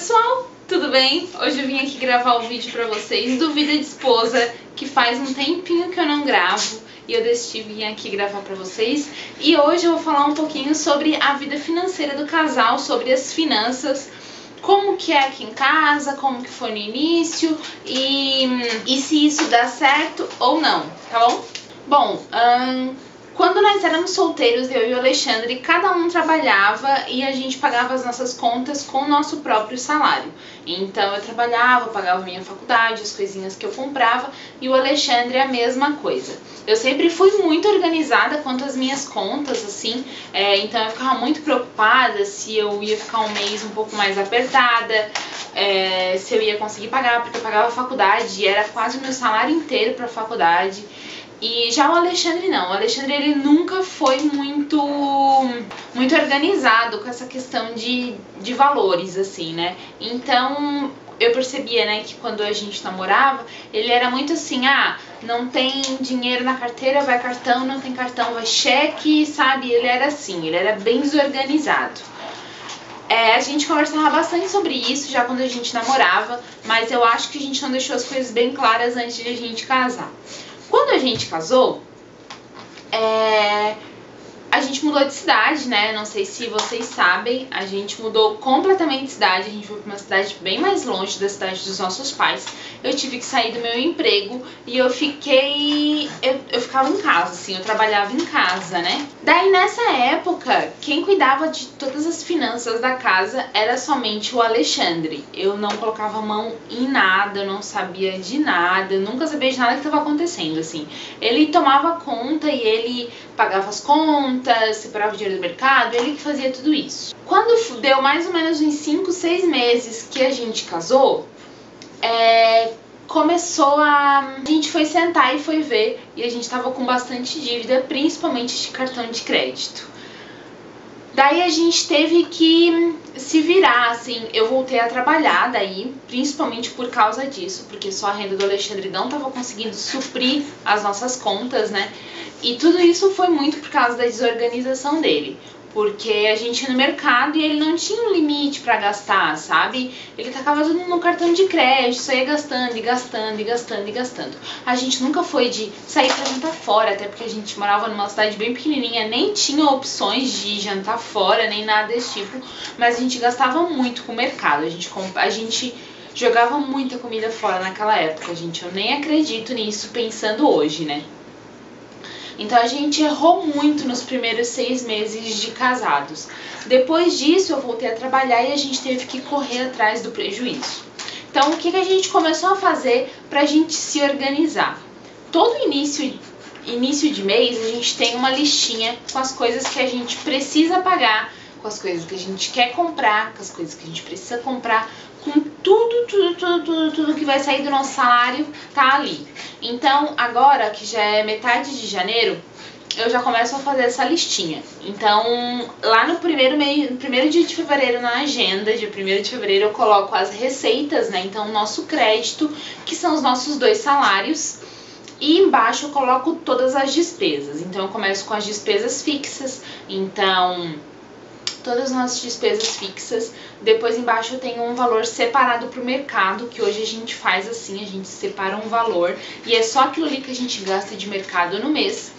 pessoal, tudo bem? Hoje eu vim aqui gravar o vídeo pra vocês do Vida de Esposa, que faz um tempinho que eu não gravo e eu decidi vir aqui gravar pra vocês. E hoje eu vou falar um pouquinho sobre a vida financeira do casal, sobre as finanças, como que é aqui em casa, como que foi no início e se isso dá certo ou não, tá bom? Bom, quando nós éramos solteiros, eu e o Alexandre, cada um trabalhava e a gente pagava as nossas contas com o nosso próprio salário. Então eu trabalhava, pagava minha faculdade, as coisinhas que eu comprava, e o Alexandre a mesma coisa. Eu sempre fui muito organizada quanto às minhas contas, assim, então eu ficava muito preocupada se eu ia ficar um mês um pouco mais apertada, se eu ia conseguir pagar, porque eu pagava a faculdade e era quase o meu salário inteiro para a faculdade. E já o Alexandre não, o Alexandre ele nunca foi muito organizado com essa questão de valores, assim, né? Então eu percebia, né, que quando a gente namorava, ele era muito assim, não tem dinheiro na carteira, vai cartão, não tem cartão, vai cheque, sabe? Ele era assim, ele era bem desorganizado. A gente conversava bastante sobre isso já quando a gente namorava, mas eu acho que a gente não deixou as coisas bem claras antes de a gente casar. Quando a gente casou, a gente mudou de cidade, né? Não sei se vocês sabem, a gente mudou completamente de cidade, a gente foi para uma cidade bem mais longe da cidade dos nossos pais. Eu tive que sair do meu emprego e eu ficava em casa, assim, eu trabalhava em casa, né? Daí nessa época, quem cuidava de todas as finanças da casa era somente o Alexandre. Eu não colocava mão em nada, eu não sabia de nada, eu nunca sabia de nada que estava acontecendo, assim. Ele tomava conta e ele pagava as contas, separava o dinheiro do mercado, ele que fazia tudo isso. Quando deu mais ou menos uns 5, 6 meses que a gente casou, a gente foi sentar e foi ver, e a gente tava com bastante dívida, principalmente de cartão de crédito. Daí a gente teve que se virar, assim, eu voltei a trabalhar daí, principalmente por causa disso, porque só a renda do Alexandre não tava conseguindo suprir as nossas contas, né? E tudo isso foi muito por causa da desorganização dele, porque a gente ia no mercado e ele não tinha um limite pra gastar, sabe? Ele tacava tudo no cartão de crédito, só ia gastando e gastando e gastando e gastando. A gente nunca foi de sair pra jantar fora, até porque a gente morava numa cidade bem pequenininha, nem tinha opções de jantar fora, nem nada desse tipo, mas a gente gastava muito com o mercado, a gente jogava muita comida fora naquela época, gente. Eu nem acredito nisso pensando hoje, né? Então a gente errou muito nos primeiros 6 meses de casados. Depois disso eu voltei a trabalhar e a gente teve que correr atrás do prejuízo. Então o que a gente começou a fazer pra gente se organizar? Todo início de mês a gente tem uma listinha com as coisas que a gente precisa pagar, com as coisas que a gente quer comprar, com as coisas que a gente precisa comprar, com tudo que vai sair do nosso salário tá ali. Então agora que já é metade de janeiro, eu já começo a fazer essa listinha. Então lá no primeiro dia de fevereiro na agenda, dia 1º de fevereiro, eu coloco as receitas, né? Então o nosso crédito, que são os nossos 2 salários. E embaixo eu coloco todas as despesas. Então eu começo com as despesas fixas, então todas as nossas despesas fixas. Depois embaixo eu tenho um valor separado para o mercado, que hoje a gente faz assim, a gente separa um valor e é só aquilo ali que a gente gasta de mercado no mês.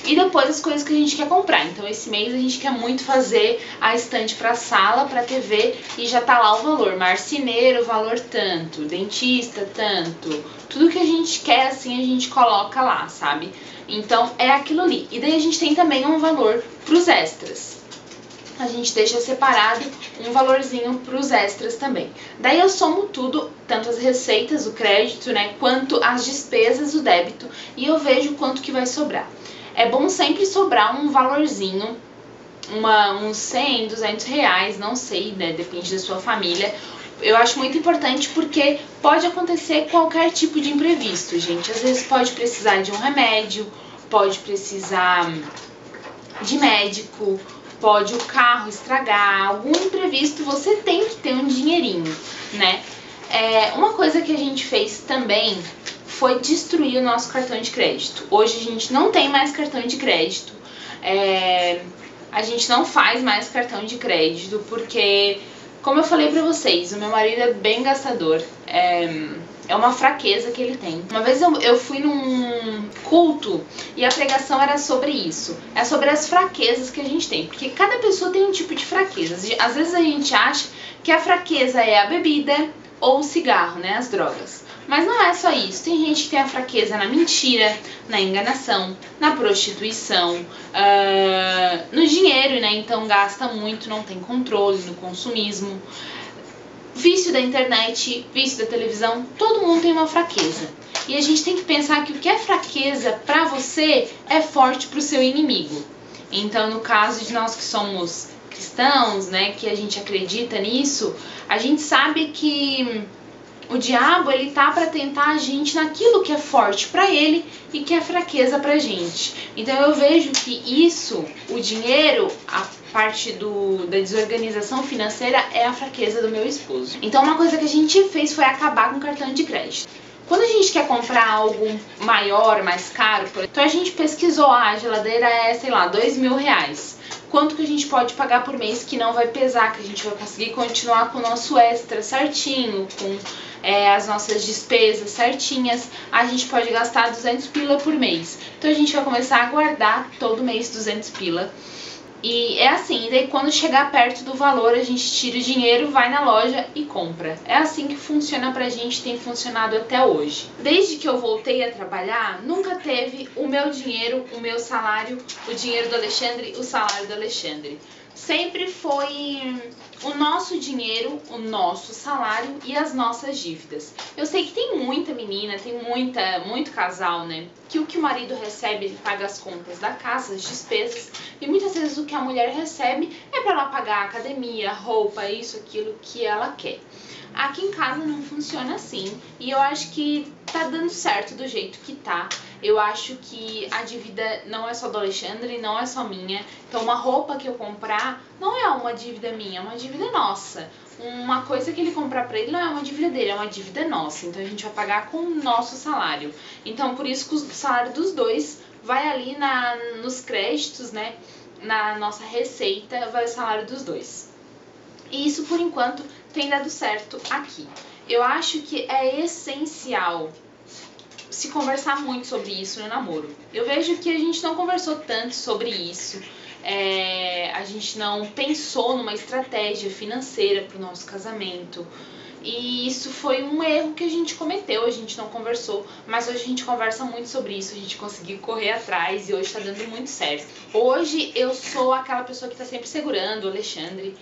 E depois as coisas que a gente quer comprar. Então esse mês a gente quer muito fazer a estante para sala, para TV, e já tá lá o valor. Marceneiro, valor tanto, dentista, tanto. Tudo que a gente quer, assim, a gente coloca lá, sabe? Então é aquilo ali. E daí a gente tem também um valor pros extras. A gente deixa separado um valorzinho para os extras também. Daí eu somo tudo, tanto as receitas, o crédito, né, quanto as despesas, o débito, e eu vejo quanto que vai sobrar. É bom sempre sobrar um valorzinho, uns 100, 200 reais, não sei, né, depende da sua família. Eu acho muito importante porque pode acontecer qualquer tipo de imprevisto, gente. Às vezes pode precisar de um remédio, pode precisar de médico, pode o carro estragar, algum imprevisto, você tem que ter um dinheirinho, né? Uma coisa que a gente fez também foi destruir o nosso cartão de crédito. Hoje a gente não tem mais cartão de crédito, a gente não faz mais cartão de crédito porque Como eu falei pra vocês, o meu marido é bem gastador, é uma fraqueza que ele tem. Uma vez eu fui num culto e a pregação era sobre isso. É sobre as fraquezas que a gente tem. Porque cada pessoa tem um tipo de fraqueza. Às vezes a gente acha que a fraqueza é a bebida ou o cigarro, né? As drogas. Mas não é só isso. Tem gente que tem a fraqueza na mentira, na enganação, na prostituição, no dinheiro, né? Então gasta muito, não tem controle, no consumismo. Vício da internet, vício da televisão, todo mundo tem uma fraqueza. E a gente tem que pensar que o que é fraqueza pra você é forte pro seu inimigo. Então, no caso de nós que somos cristãos, né, que a gente acredita nisso, a gente sabe que o diabo, ele tá pra tentar a gente naquilo que é forte pra ele e que é fraqueza pra gente. Então eu vejo que isso, o dinheiro, a parte da desorganização financeira é a fraqueza do meu esposo. Então uma coisa que a gente fez foi acabar com o cartão de crédito. Quando a gente quer comprar algo maior, mais caro, então a gente pesquisou, a geladeira é, sei lá, R$2.000. Quanto que a gente pode pagar por mês que não vai pesar, que a gente vai conseguir continuar com o nosso extra certinho, com as nossas despesas certinhas. A gente pode gastar 200 pila por mês. Então a gente vai começar a guardar todo mês 200 pila. E é assim, daí quando chegar perto do valor, a gente tira o dinheiro, vai na loja e compra. É assim que funciona pra gente, tem funcionado até hoje. Desde que eu voltei a trabalhar, nunca teve o meu dinheiro, o meu salário, o dinheiro do Alexandre, o salário do Alexandre. Sempre foi o nosso dinheiro, o nosso salário e as nossas dívidas. Eu sei que tem muita menina, tem muito casal, né? Que o que o marido recebe, ele paga as contas da casa, as despesas. E muitas vezes o que a mulher recebe é para ela pagar a academia, roupa, isso, aquilo que ela quer. Aqui em casa não funciona assim. E eu acho que tá dando certo do jeito que tá. Eu acho que a dívida não é só do Alexandre, não é só minha. Então uma roupa que eu comprar não é uma dívida minha, é uma dívida nossa. Uma coisa que ele comprar pra ele não é uma dívida dele, é uma dívida nossa. Então a gente vai pagar com o nosso salário. Então por isso que o salário dos dois vai ali nos créditos, né? Na nossa receita vai o salário dos dois. E isso por enquanto tem dado certo aqui. Eu acho que é essencial se conversar muito sobre isso no namoro. Eu vejo que a gente não conversou tanto sobre isso. A gente não pensou numa estratégia financeira para o nosso casamento. E isso foi um erro que a gente cometeu, a gente não conversou, mas hoje a gente conversa muito sobre isso, a gente conseguiu correr atrás e hoje tá dando muito certo. Hoje eu sou aquela pessoa que tá sempre segurando o Alexandre.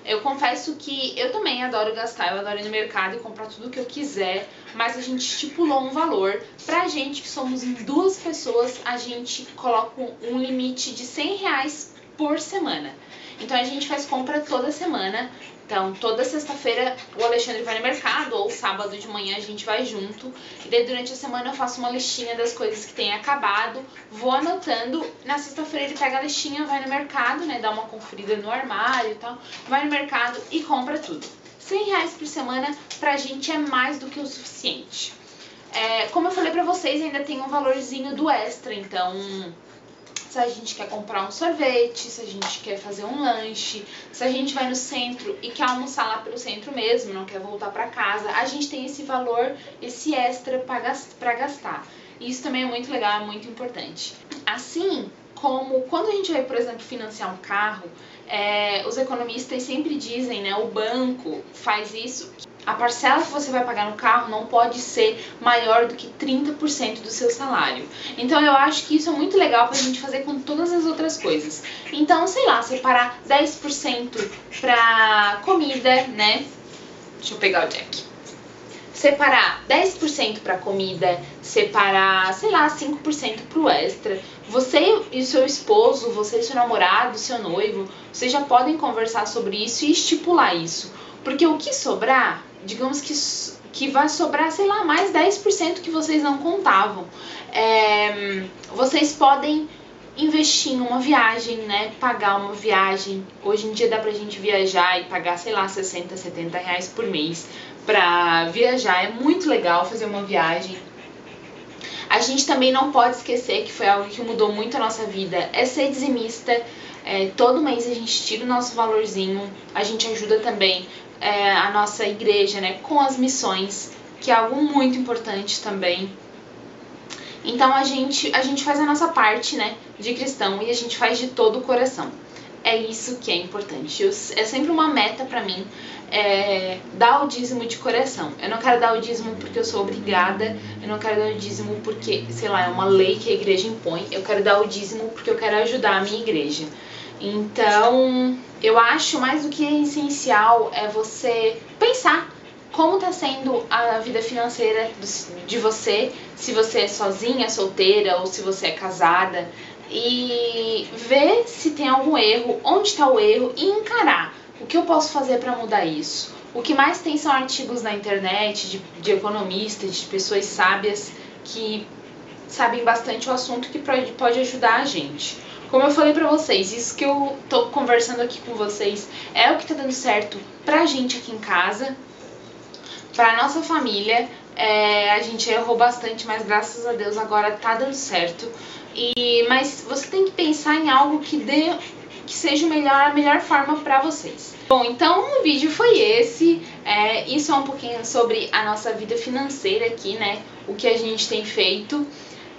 Eu confesso que eu também adoro gastar, eu adoro ir no mercado e comprar tudo que eu quiser, mas a gente estipulou um valor. Pra gente que somos em 2 pessoas, a gente coloca um limite de R$100 por semana. Então a gente faz compra toda semana. Então toda sexta-feira o Alexandre vai no mercado ou sábado de manhã a gente vai junto. E daí durante a semana eu faço uma listinha das coisas que tem acabado, vou anotando. Na sexta-feira ele pega a listinha, vai no mercado, né, dá uma conferida no armário e tal, vai no mercado e compra tudo. R$100 por semana pra gente é mais do que o suficiente. Como eu falei pra vocês, ainda tem um valorzinho do extra, então se a gente quer comprar um sorvete, se a gente quer fazer um lanche, se a gente vai no centro e quer almoçar lá pelo centro mesmo, não quer voltar pra casa, a gente tem esse valor, esse extra pra gastar. E isso também é muito legal, é muito importante. Assim como quando a gente vai, por exemplo, financiar um carro, os economistas sempre dizem, né, o banco faz isso, a parcela que você vai pagar no carro não pode ser maior do que 30% do seu salário. Então eu acho que isso é muito legal pra gente fazer com todas as outras coisas. Então, sei lá, separar 10% pra comida, né? Deixa eu pegar o Jack. Separar 10% para comida, separar, sei lá, 5% pro extra. Você e seu esposo, você e seu namorado, seu noivo, vocês já podem conversar sobre isso e estipular isso. Porque o que sobrar, digamos que vai sobrar, sei lá, mais 10% que vocês não contavam. Vocês podem investir em uma viagem, né? Pagar uma viagem. Hoje em dia dá pra gente viajar e pagar, sei lá, 60, 70 reais por mês pra viajar. É muito legal fazer uma viagem. A gente também não pode esquecer que foi algo que mudou muito a nossa vida, é ser dizimista. Todo mês a gente tira o nosso valorzinho, a gente ajuda também a nossa igreja, né, com as missões, que é algo muito importante também. Então a gente faz a nossa parte, né, de cristão, e a gente faz de todo o coração. É isso que é importante. É sempre uma meta pra mim dar o dízimo de coração. Eu não quero dar o dízimo porque eu sou obrigada, eu não quero dar o dízimo porque, sei lá, é uma lei que a igreja impõe. Eu quero dar o dízimo porque eu quero ajudar a minha igreja. Então, eu acho mais do que essencial é você pensar como está sendo a vida financeira de você, se você é sozinha, solteira, ou se você é casada, e ver se tem algum erro, onde está o erro, e encarar o que eu posso fazer para mudar isso. O que mais tem são artigos na internet de economistas, de pessoas sábias que sabem bastante o assunto, que pode ajudar a gente. Como eu falei pra vocês, isso que eu tô conversando aqui com vocês é o que tá dando certo pra gente aqui em casa, pra nossa família. A gente errou bastante, mas graças a Deus agora tá dando certo. Mas você tem que pensar em algo que seja a melhor forma pra vocês. Bom, então o vídeo foi esse. Isso é um pouquinho sobre a nossa vida financeira aqui, né? O que a gente tem feito.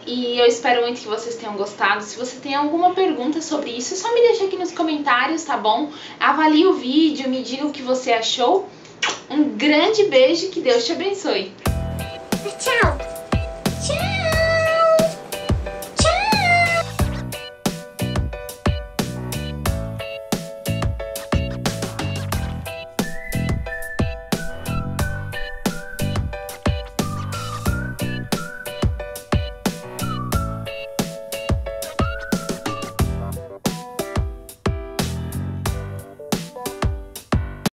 E eu espero muito que vocês tenham gostado. Se você tem alguma pergunta sobre isso, é só me deixar aqui nos comentários, tá bom? Avalie o vídeo, me diga o que você achou. Um grande beijo, que Deus te abençoe. Tchau!